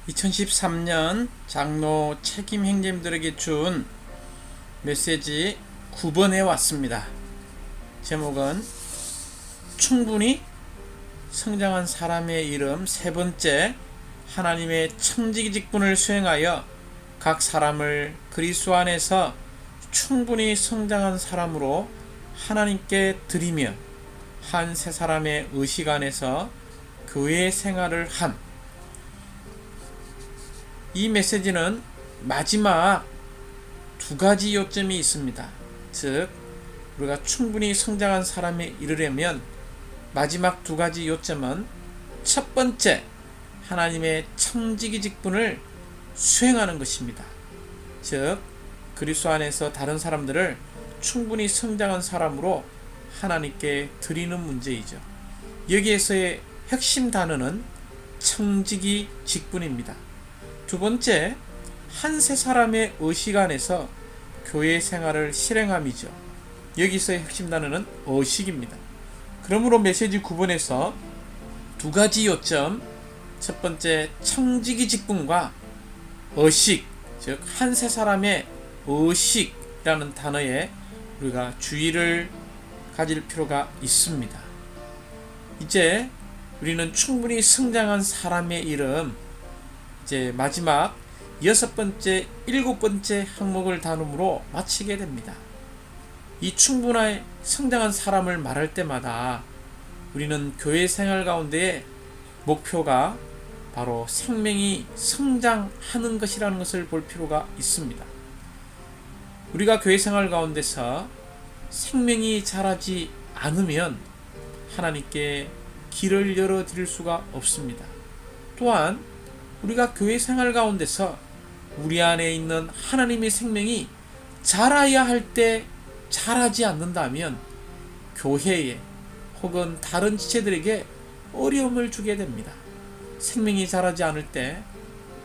2013년 장로 책임 행정님들에게 준 메시지 9번에 왔습니다. 제목은 충분히 성장한 사람의 이름 세 번째, 하나님의 청지기 직분을 수행하여 각 사람을 그리스도 안에서 충분히 성장한 사람으로 하나님께 드리며 한 세 사람의 의식 안에서 교회 생활을 한, 이 메시지는 마지막 두 가지 요점이 있습니다. 즉, 우리가 충분히 성장한 사람에 이르려면 마지막 두 가지 요점은, 첫 번째, 하나님의 청지기 직분을 수행하는 것입니다. 즉, 그리스도 안에서 다른 사람들을 충분히 성장한 사람으로 하나님께 드리는 문제이죠. 여기에서의 핵심 단어는 청지기 직분입니다. 두 번째, 한 세 사람의 의식 안에서 교회 생활을 실행함이죠. 여기서의 핵심 단어는 의식입니다. 그러므로 메시지 9번에서 두 가지 요점, 첫 번째 청지기 직분과 의식, 즉 한 세 사람의 의식이라는 단어에 우리가 주의를 가질 필요가 있습니다. 이제 우리는 충분히 성장한 사람의 이름, 이제 마지막 여섯 번째, 일곱 번째 항목을 다룸으로 마치게 됩니다. 이 충분히 성장한 사람을 말할 때마다 우리는 교회 생활 가운데 목표가 바로 생명이 성장하는 것이라는 것을 볼 필요가 있습니다. 우리가 교회 생활 가운데서 생명이 자라지 않으면 하나님께 길을 열어드릴 수가 없습니다. 또한 우리가 교회 생활 가운데서 우리 안에 있는 하나님의 생명이 자라야 할 때 자라지 않는다면 교회에 혹은 다른 지체들에게 어려움을 주게 됩니다. 생명이 자라지 않을 때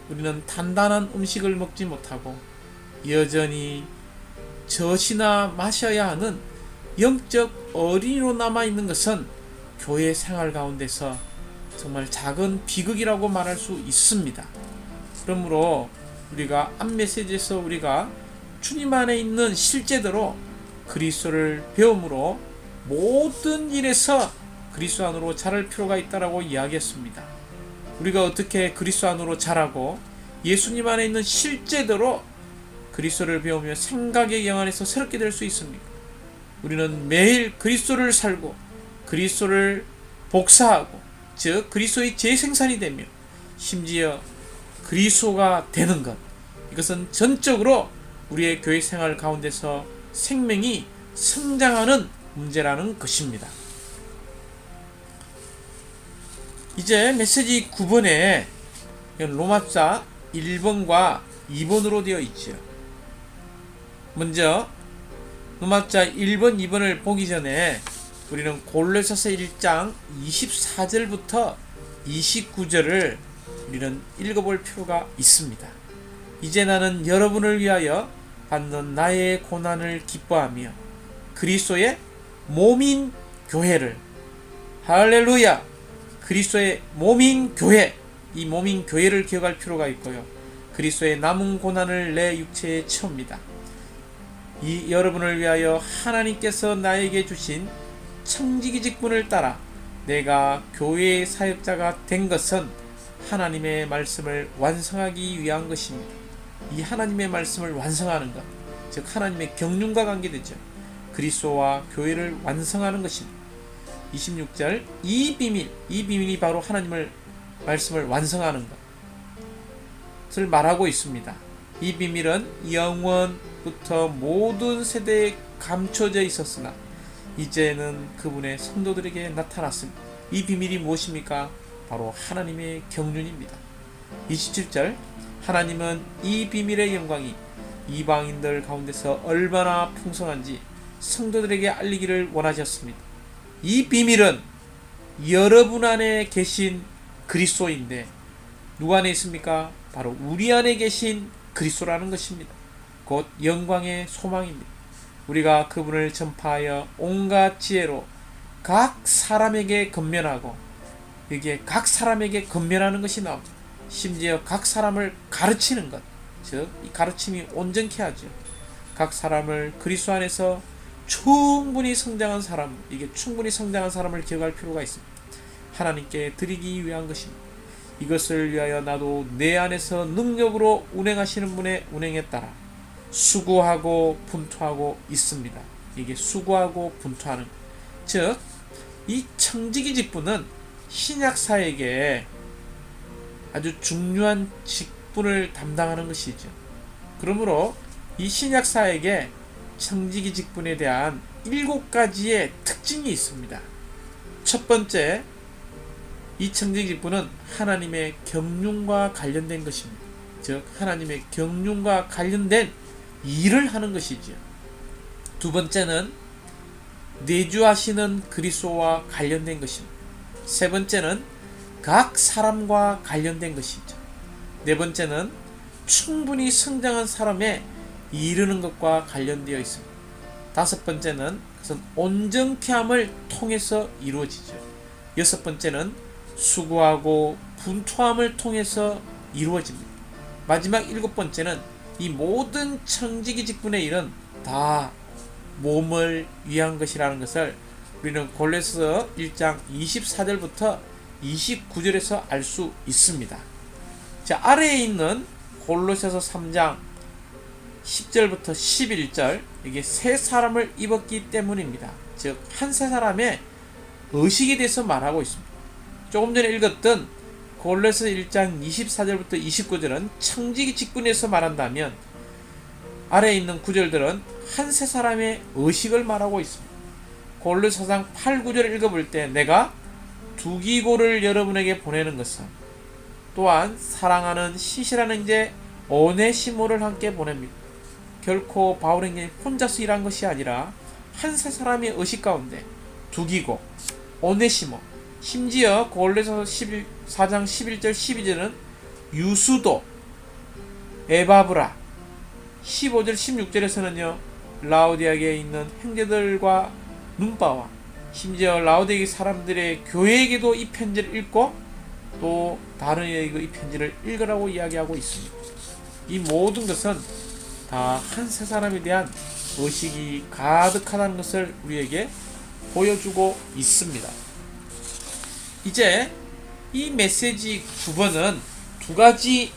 우리는 단단한 음식을 먹지 못하고 여전히 젖이나 마셔야 하는 영적 어린이로 남아있는 것은 교회 생활 가운데서 정말 작은 비극이라고 말할 수 있습니다. 그러므로 우리가 앞 메시지에서 우리가 주님 안에 있는 실제대로 그리스도를 배움으로 모든 일에서 그리스도 안으로 자랄 필요가 있다라고 이야기했습니다. 우리가 어떻게 그리스도 안으로 자라고 예수님 안에 있는 실제대로 그리스도를 배우며 생각의 영 안에서 새롭게 될 수 있습니까? 우리는 매일 그리스도를 살고 그리스도를 복사하고, 즉 그리스도의 재생산이 되며 심지어 그리스도가 되는 것, 이것은 전적으로 우리의 교회 생활 가운데서 생명이 성장하는 문제라는 것입니다. 이제 메시지 9번에 로마자 1번과 2번으로 되어 있죠. 먼저 로마자 1번, 2번을 보기 전에 우리는 골로새서 1장 24절부터 29절을 우리는 읽어볼 필요가 있습니다. 이제 나는 여러분을 위하여 받는 나의 고난을 기뻐하며 그리스도의 몸인 교회를, 할렐루야, 그리스도의 몸인 교회, 이 몸인 교회를 기억할 필요가 있고요. 그리스도의 남은 고난을 내 육체에 채웁니다. 이 여러분을 위하여 하나님께서 나에게 주신 청지기 직분을 따라 내가 교회의 사역자가 된 것은 하나님의 말씀을 완성하기 위한 것입니다. 이 하나님의 말씀을 완성하는 것, 즉 하나님의 경륜과 관계되죠. 그리스도와 교회를 완성하는 것입니다. 26절, 이 비밀이 바로 하나님의 말씀을 완성하는 것을 말하고 있습니다. 이 비밀은 영원부터 모든 세대에 감춰져 있었으나 이제는 그분의 성도들에게 나타났습니다. 이 비밀이 무엇입니까? 바로 하나님의 경륜입니다. 27절, 하나님은 이 비밀의 영광이 이방인들 가운데서 얼마나 풍성한지 성도들에게 알리기를 원하셨습니다. 이 비밀은 여러분 안에 계신 그리스도인데 누구 안에 있습니까? 바로 우리 안에 계신 그리스도라는 것입니다. 곧 영광의 소망입니다. 우리가 그분을 전파하여 온갖 지혜로 각 사람에게 건면하고, 여기에 각 사람에게 건면하는 것이 나옵니다. 심지어 각 사람을 가르치는 것, 즉 이 가르침이 온전케 하죠. 각 사람을 그리스도 안에서 충분히 성장한 사람, 이게 충분히 성장한 사람을 기억할 필요가 있습니다. 하나님께 드리기 위한 것입니다. 이것을 위하여 나도 내 안에서 능력으로 운행하시는 분의 운행에 따라 수고하고 분투하고 있습니다. 이게 수고하고 분투하는, 즉 이 청지기 직분은 신약사에게 아주 중요한 직분을 담당하는 것이죠. 그러므로 이 신약사에게 청지기 직분에 대한 7가지의 특징이 있습니다. 첫 번째, 이 청지기 직분은 하나님의 경륜과 관련된 것입니다. 즉 하나님의 경륜과 관련된 일을 하는 것이죠. 두 번째는 내주하시는 그리스도와 관련된 것입니다. 세 번째는 각 사람과 관련된 것이죠. 네 번째는 충분히 성장한 사람에 이르는 것과 관련되어 있습니다. 다섯 번째는 그것은 온전케 함을 통해서 이루어지죠. 여섯 번째는 수고하고 분투함을 통해서 이루어집니다. 마지막 일곱 번째는 이 모든 청지기 직분의 일은 다 몸을 위한 것이라는 것을 우리는 골로새서 1장 24절부터 29절에서 알 수 있습니다. 자, 아래에 있는 골로새서 3장 10절부터 11절, 이게 세 사람을 입었기 때문입니다. 즉 한 세 사람의 의식에 대해서 말하고 있습니다. 조금 전에 읽었던 골로새서 1장 24절부터 29절은 청지기 직분에서 말한다면, 아래에 있는 구절들은 한 세 사람의 의식을 말하고 있습니다. 골로새 4장 8, 9절을 읽어볼 때 내가 두기고를 여러분에게 보내는 것은 또한 사랑하는 시시라는 형제 오네시모를 함께 보냅니다. 결코 바울 형제님 혼자서 일한 것이 아니라 한 세 사람의 의식 가운데 두기고, 오네시모, 심지어 골로새서 4장 11절 12절은 유수도, 에바브라, 15절 16절에서는요 라오디아게에 있는 형제들과 눈바와 심지어 라오디아게 사람들의 교회에게도 이 편지를 읽고 또 다른 이에게 이 편지를 읽으라고 이야기하고 있습니다. 이 모든 것은 다 한 세 사람에 대한 의식이 가득하다는 것을 우리에게 보여주고 있습니다. 이제 이 메시지 9번은 두 가지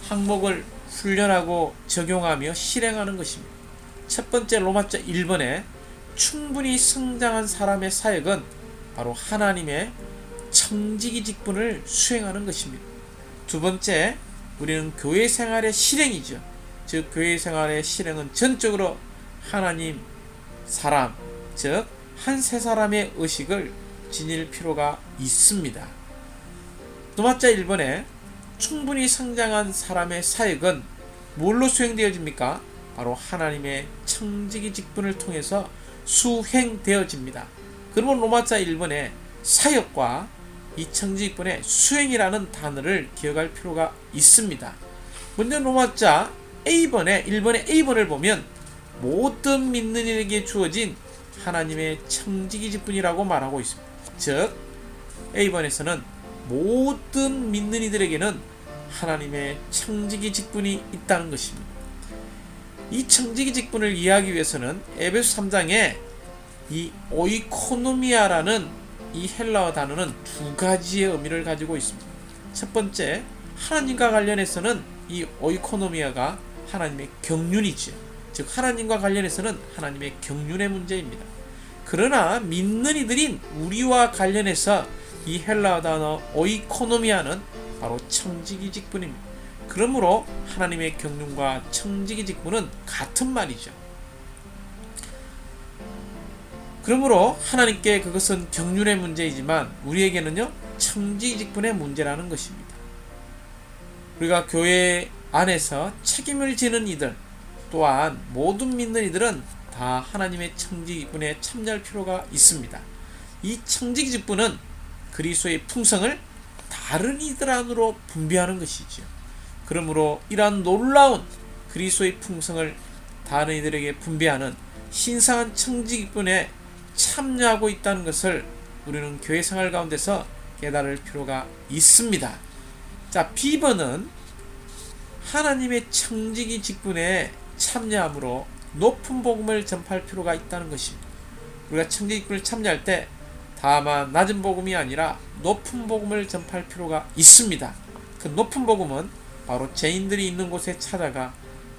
항목을 훈련하고 적용하며 실행하는 것입니다. 첫 번째, 로마자 1번에 충분히 성장한 사람의 사역은 바로 하나님의 청지기 직분을 수행하는 것입니다. 두 번째, 우리는 교회 생활의 실행이죠. 즉 교회 생활의 실행은 전적으로 하나님, 사람, 즉 한 세 사람의 의식을 지닐 필요가 있습니다. 로마자 1번에 충분히 성장한 사람의 사역은 뭘로 수행되어집니까? 바로 하나님의 청지기 직분을 통해서 수행되어집니다. 그러면 로마자 1번에 사역과 이 청지기 직분의 수행이라는 단어를 기억할 필요가 있습니다. 먼저 로마자 1번의 A번을 보면 모든 믿는 이에게 주어진 하나님의 청지기 직분이라고 말하고 있습니다. 즉 A번에서는 모든 믿는 이들에게는 하나님의 청지기 직분이 있다는 것입니다. 이 청지기 직분을 이해하기 위해서는 에베소 3장에 이 오이코노미아라는 이 헬라어 단어는 두 가지의 의미를 가지고 있습니다. 첫 번째, 하나님과 관련해서는 이 오이코노미아가 하나님의 경륜이죠. 즉 하나님과 관련해서는 하나님의 경륜의 문제입니다. 그러나 믿는 이들인 우리와 관련해서 이 헬라어 단어 오이코노미아는 바로 청지기 직분입니다. 그러므로 하나님의 경륜과 청지기 직분은 같은 말이죠. 그러므로 하나님께 그것은 경륜의 문제이지만 우리에게는요 청지기 직분의 문제라는 것입니다. 우리가 교회 안에서 책임을 지는 이들 또한 모든 믿는 이들은 다 하나님의 청지기 직분에 참여할 필요가 있습니다. 이 청지기 직분은 그리스도의 풍성을 다른 이들 안으로 분배하는 것이죠. 그러므로 이러한 놀라운 그리스도의 풍성을 다른 이들에게 분배하는 신성한 청지기 직분에 참여하고 있다는 것을 우리는 교회 생활 가운데서 깨달을 필요가 있습니다. 자, B번은 하나님의 청지기 직분에 참여함으로 높은 복음을 전파할 필요가 있다는 것입니다. 우리가 청지기 직분을 참여할 때 다만 낮은 복음이 아니라 높은 복음을 전파할 필요가 있습니다. 그 높은 복음은 바로 죄인들이 있는 곳에 찾아가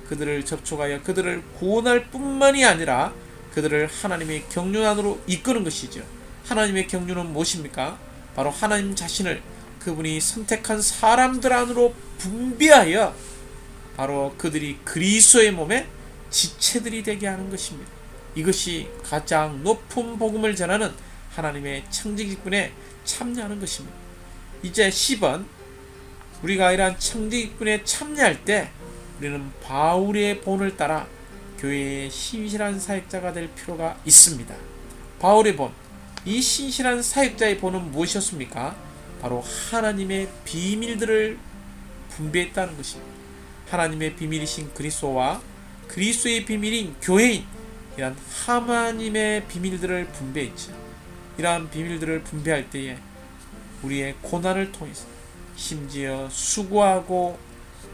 그들을 접촉하여 그들을 구원할 뿐만이 아니라 그들을 하나님의 경륜 안으로 이끄는 것이죠. 하나님의 경륜은 무엇입니까? 바로 하나님 자신을 그분이 선택한 사람들 안으로 분비하여 바로 그들이 그리스도의 몸에 지체들이 되게 하는 것입니다. 이것이 가장 높은 복음을 전하는 하나님의 청지기꾼에 참여하는 것입니다. 이제 10번, 우리가 이러한 청지기꾼에 참여할 때 우리는 바울의 본을 따라 교회의 신실한 사역자가 될 필요가 있습니다. 바울의 본, 이 신실한 사역자의 본은 무엇이었습니까? 바로 하나님의 비밀들을 분배했다는 것입니다. 하나님의 비밀이신 그리스도와 그리스도의 비밀인 교회인 이러한 하나님의 비밀들을 분배했죠. 이러한 비밀들을 분배할 때에 우리의 고난을 통해서 심지어 수고하고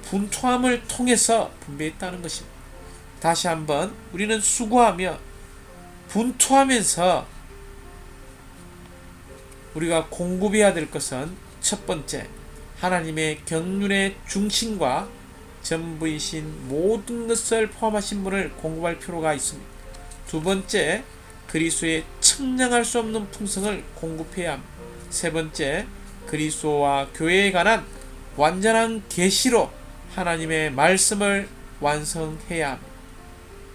분투함을 통해서 분배했다는 것입니다. 다시 한번 우리는 수고하며 분투하면서 우리가 공급해야 될 것은 첫 번째, 하나님의 경륜의 중심과 전부이신 모든 것을 포함하신 분을 공급할 필요가 있습니다. 두 번째, 그리스도의 측량할 수 없는 풍성을 공급해야 합니다. 세 번째, 그리스도와 교회에 관한 완전한 계시로 하나님의 말씀을 완성해야 합니다.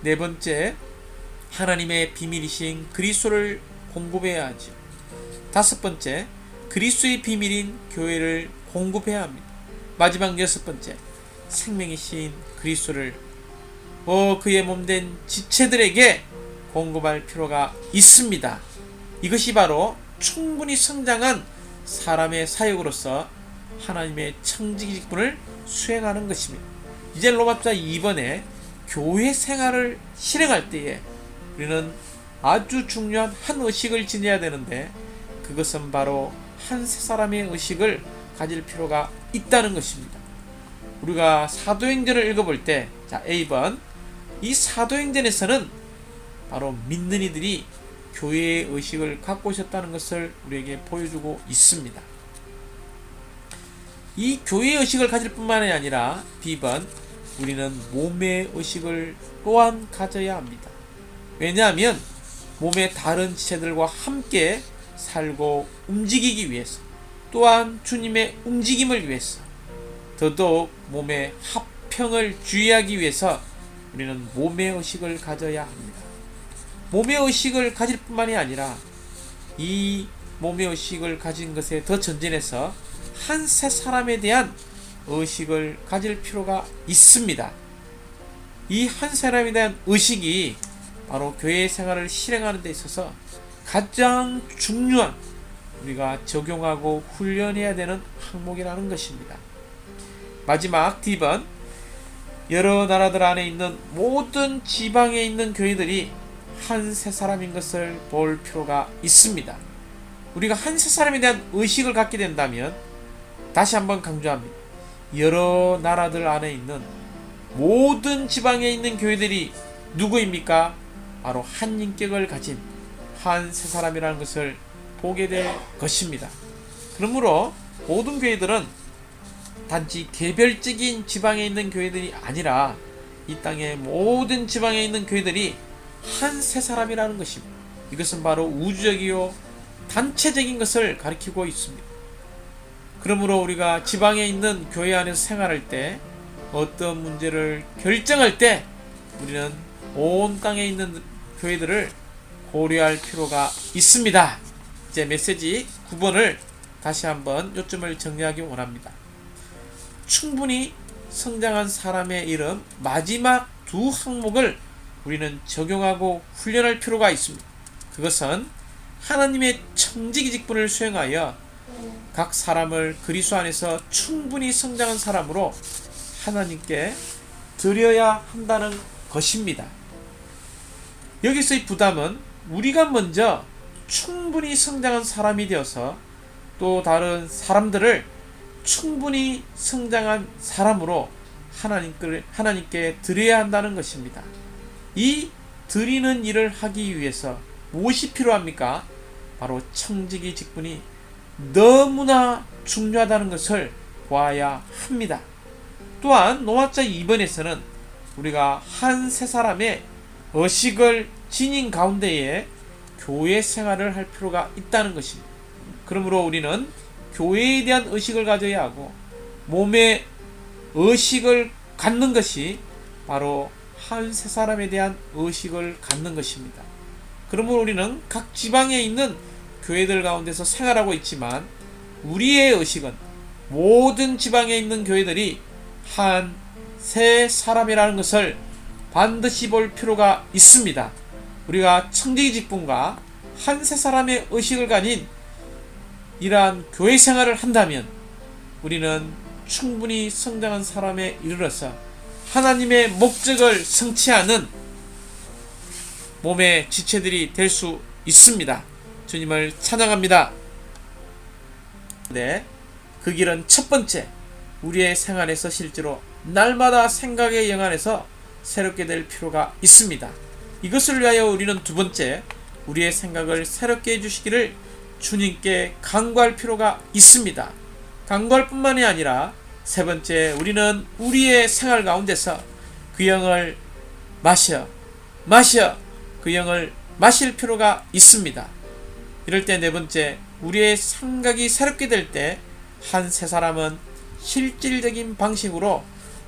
네 번째, 하나님의 비밀이신 그리스도를 공급해야 하죠. 다섯 번째, 그리스도의 비밀인 교회를 공급해야 합니다. 마지막 여섯 번째, 생명이신 그리스도를 그의 몸된 지체들에게 공급할 필요가 있습니다. 이것이 바로 충분히 성장한 사람의 사역으로서 하나님의 청지기 직분을 수행하는 것입니다. 이제 로마서 2번에 교회 생활을 실행할 때에 우리는 아주 중요한 한 의식을 지녀야 되는데 그것은 바로 한 세 사람의 의식을 가질 필요가 있다는 것입니다. 우리가 사도행전을 읽어볼 때, 자, A번, 이 사도행전에서는 바로 믿는 이들이 교회의 의식을 갖고 있었다는 것을 우리에게 보여주고 있습니다. 이 교회의 의식을 가질 뿐만이 아니라 B번, 우리는 몸의 의식을 또한 가져야 합니다. 왜냐하면 몸의 다른 지체들과 함께 살고 움직이기 위해서, 또한 주님의 움직임을 위해서, 더더욱 몸의 합평을 주의하기 위해서 우리는 몸의 의식을 가져야 합니다. 몸의 의식을 가질 뿐만이 아니라 이 몸의 의식을 가진 것에 더 전진해서 한 세 사람에 대한 의식을 가질 필요가 있습니다. 이 한 사람에 대한 의식이 바로 교회 생활을 실행하는 데 있어서 가장 중요한 우리가 적용하고 훈련해야 되는 항목이라는 것입니다. 마지막 D번, 여러 나라들 안에 있는 모든 지방에 있는 교회들이 한 세 사람인 것을 볼 필요가 있습니다. 우리가 한 세 사람에 대한 의식을 갖게 된다면, 다시 한번 강조합니다. 여러 나라들 안에 있는 모든 지방에 있는 교회들이 누구입니까? 바로 한 인격을 가진 한 세 사람이라는 것을 보게 될 것입니다. 그러므로 모든 교회들은 단지 개별적인 지방에 있는 교회들이 아니라 이 땅의 모든 지방에 있는 교회들이 한 세 사람이라는 것입니다. 이것은 바로 우주적이요 단체적인 것을 가리키고 있습니다. 그러므로 우리가 지방에 있는 교회 안에서 생활할 때, 어떤 문제를 결정할 때 우리는 온 땅에 있는 교회들을 고려할 필요가 있습니다. 이제 메시지 9번을 다시 한번 요점을 정리하기 원합니다. 충분히 성장한 사람의 이름, 마지막 두 항목을 우리는 적용하고 훈련할 필요가 있습니다. 그것은 하나님의 청지기 직분을 수행하여 각 사람을 그리스도 안에서 충분히 성장한 사람으로 하나님께 드려야 한다는 것입니다. 여기서의 부담은 우리가 먼저 충분히 성장한 사람이 되어서 또 다른 사람들을 충분히 성장한 사람으로 하나님께 드려야 한다는 것입니다. 이 드리는 일을 하기 위해서 무엇이 필요합니까? 바로 청지기 직분이 너무나 중요하다는 것을 보아야 합니다. 또한 노아자 2번에서는 우리가 한 세 사람의 의식을 지닌 가운데에 교회 생활을 할 필요가 있다는 것입니다. 그러므로 우리는 교회에 대한 의식을 가져야 하고 몸의 의식을 갖는 것이 바로 한 세 사람에 대한 의식을 갖는 것입니다. 그러므로 우리는 각 지방에 있는 교회들 가운데서 생활하고 있지만 우리의 의식은 모든 지방에 있는 교회들이 한 세 사람이라는 것을 반드시 볼 필요가 있습니다. 우리가 청지기 직분과 한 세 사람의 의식을 가진 이러한 교회 생활을 한다면 우리는 충분히 성장한 사람에 이르러서 하나님의 목적을 성취하는 몸의 지체들이 될 수 있습니다. 주님을 찬양합니다. 네, 그 길은 첫 번째, 우리의 생활에서 실제로 날마다 생각의 영안에서 새롭게 될 필요가 있습니다. 이것을 위하여 우리는 두 번째, 우리의 생각을 새롭게 해주시기를 주님께 간구할 필요가 있습니다. 간구할 뿐만이 아니라 세 번째, 우리는 우리의 생활 가운데서 그 영을 마셔 그 영을 마실 필요가 있습니다. 이럴 때 네 번째, 우리의 생각이 새롭게 될 때 한 세 사람은 실질적인 방식으로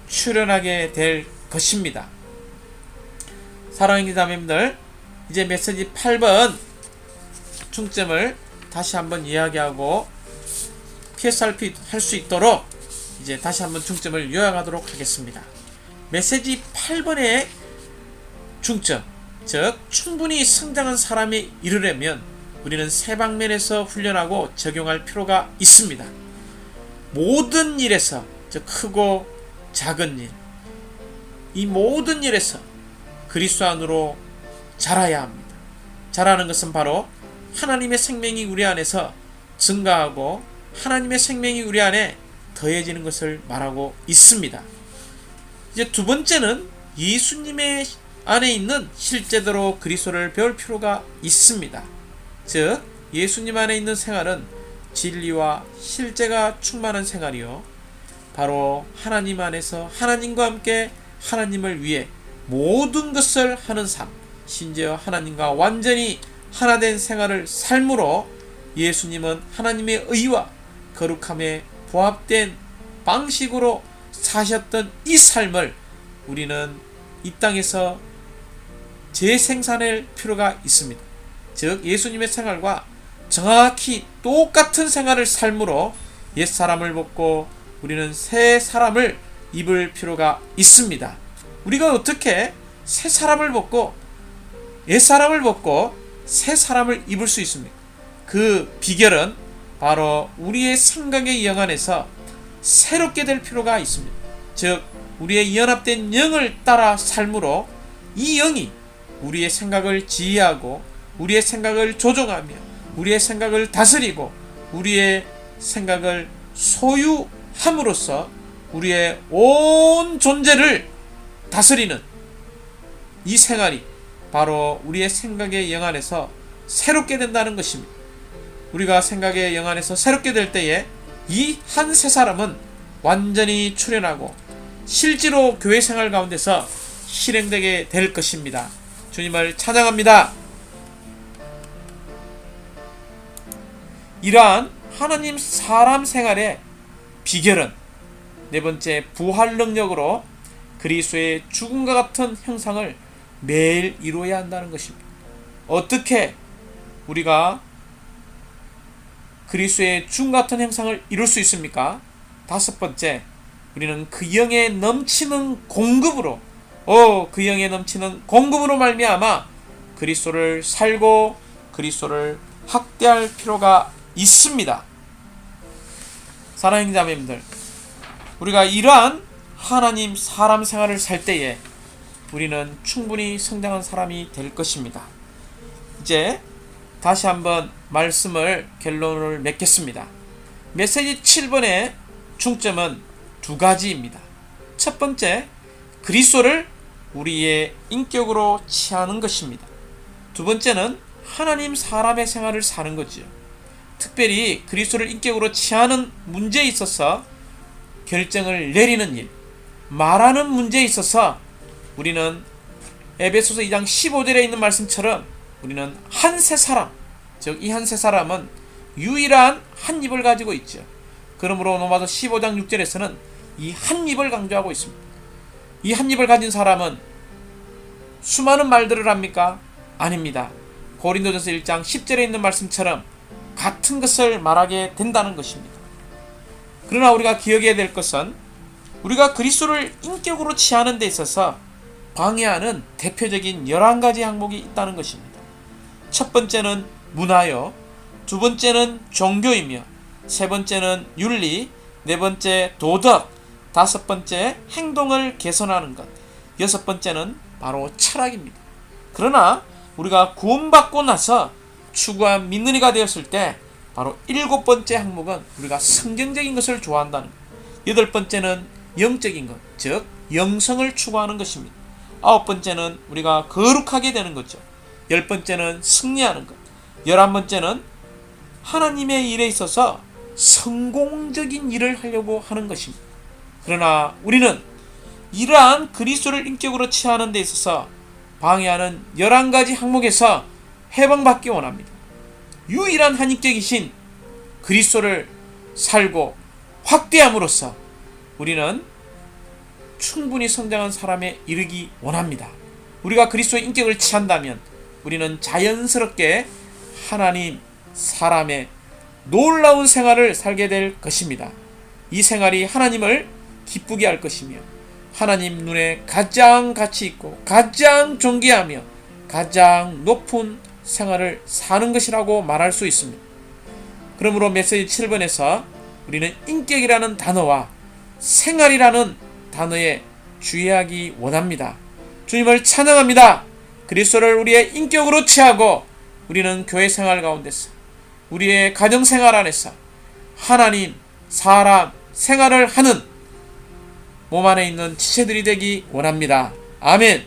출현하게 될 것입니다. 사랑하는 자매님들, 이제 메시지 8번 중점을 다시 한번 이야기하고 PSRP 할 수 있도록 이제 다시 한번 중점을 요약하도록 하겠습니다. 메시지 8번의 중점, 즉 충분히 성장한 사람이 이르려면 우리는 세 방면에서 훈련하고 적용할 필요가 있습니다. 모든 일에서, 즉 크고 작은 일, 이 모든 일에서 그리스도 안으로 자라야 합니다. 자라는 것은 바로 하나님의 생명이 우리 안에서 증가하고 하나님의 생명이 우리 안에 더해지는 것을 말하고 있습니다. 이제 두 번째는 예수님의 안에 있는 실제대로 그리스도를 배울 필요가 있습니다. 즉 예수님 안에 있는 생활은 진리와 실제가 충만한 생활이요, 바로 하나님 안에서 하나님과 함께 하나님을 위해 모든 것을 하는 삶, 심지어 하나님과 완전히 하나된 생활을 삶으로 예수님은 하나님의 의와 거룩함에 부합된 방식으로 사셨던 이 삶을 우리는 이 땅에서 재생산할 필요가 있습니다. 즉 예수님의 생활과 정확히 똑같은 생활을 삶으로 옛사람을 벗고 우리는 새 사람을 입을 필요가 있습니다. 우리가 어떻게 새 사람을 벗고 옛사람을 벗고 새 사람을 입을 수 있습니까? 그 비결은 바로 우리의 생각의 영 안에서 새롭게 될 필요가 있습니다. 즉 우리의 연합된 영을 따라 삶으로 이 영이 우리의 생각을 지휘하고 우리의 생각을 조종하며 우리의 생각을 다스리고 우리의 생각을 소유함으로써 우리의 온 존재를 다스리는 이 생활이 바로 우리의 생각의 영 안에서 새롭게 된다는 것입니다. 우리가 생각의 영 안에서 새롭게 될 때에 이 한 세 사람은 완전히 출현하고 실제로 교회 생활 가운데서 실행되게 될 것입니다. 주님을 찬양합니다. 이러한 하나님 사람 생활의 비결은 네 번째, 부활 능력으로 그리스도의 죽음과 같은 형상을 매일 이루어야 한다는 것입니다. 어떻게 우리가 그리스도의 죽음 같은 형상을 이룰 수 있습니까? 다섯 번째, 우리는 그 영에 넘치는 공급으로 그 영에 넘치는 공급으로 말미암아 그리스도를 살고 그리스도를 확대할 필요가 있습니다. 사랑하는 자매님들, 우리가 이러한 하나님 사람 생활을 살 때에 우리는 충분히 성장한 사람이 될 것입니다. 이제 다시 한번 말씀을 결론을 맺겠습니다. 메시지 7번의 중점은 두 가지입니다. 첫 번째, 그리스도를 우리의 인격으로 취하는 것입니다. 두 번째는 하나님 사람의 생활을 사는 거지요. 특별히 그리스도를 인격으로 취하는 문제에 있어서 결정을 내리는 일, 말하는 문제에 있어서 우리는 에베소서 2장 15절에 있는 말씀처럼 우리는 한 세 사람, 즉 이 한 세 사람은 유일한 한 입을 가지고 있죠. 그러므로 로마서 15장 6절에서는 이 한 입을 강조하고 있습니다. 이 한 입을 가진 사람은 수많은 말들을 합니까? 아닙니다. 고린도전서 1장 10절에 있는 말씀처럼 같은 것을 말하게 된다는 것입니다. 그러나 우리가 기억해야 될 것은 우리가 그리스도를 인격으로 취하는 데 있어서 방해하는 대표적인 11가지 항목이 있다는 것입니다. 첫 번째는 문화요, 두 번째는 종교이며, 세 번째는 윤리, 네 번째 도덕, 다섯 번째 행동을 개선하는 것, 여섯 번째는 바로 철학입니다. 그러나 우리가 구원받고 나서 추구한 믿는 이가 되었을 때 바로 일곱 번째 항목은 우리가 성경적인 것을 좋아한다는 것, 여덟 번째는 영적인 것, 즉 영성을 추구하는 것입니다. 아홉 번째는 우리가 거룩하게 되는 거죠. 열 번째는 승리하는 것, 11번째는 하나님의 일에 있어서 성공적인 일을 하려고 하는 것입니다. 그러나 우리는 이러한 그리스도를 인격으로 취하는 데 있어서 방해하는 11가지 항목에서 해방받기 원합니다. 유일한 한인격이신 그리스도를 살고 확대함으로써 우리는 충분히 성장한 사람에 이르기 원합니다. 우리가 그리스도의 인격을 취한다면 우리는 자연스럽게 하나님, 사람의 놀라운 생활을 살게 될 것입니다. 이 생활이 하나님을 기쁘게 할 것이며 하나님 눈에 가장 가치 있고 가장 존귀하며 가장 높은 생활을 사는 것이라고 말할 수 있습니다. 그러므로 메시지 7번에서 우리는 인격이라는 단어와 생활이라는 단어에 주의하기 원합니다. 주님을 찬양합니다. 그리스도를 우리의 인격으로 취하고 우리는 교회 생활 가운데서 우리의 가정생활 안에서 하나님, 사람, 생활을 하는 몸 안에 있는 지체들이 되기 원합니다. 아멘.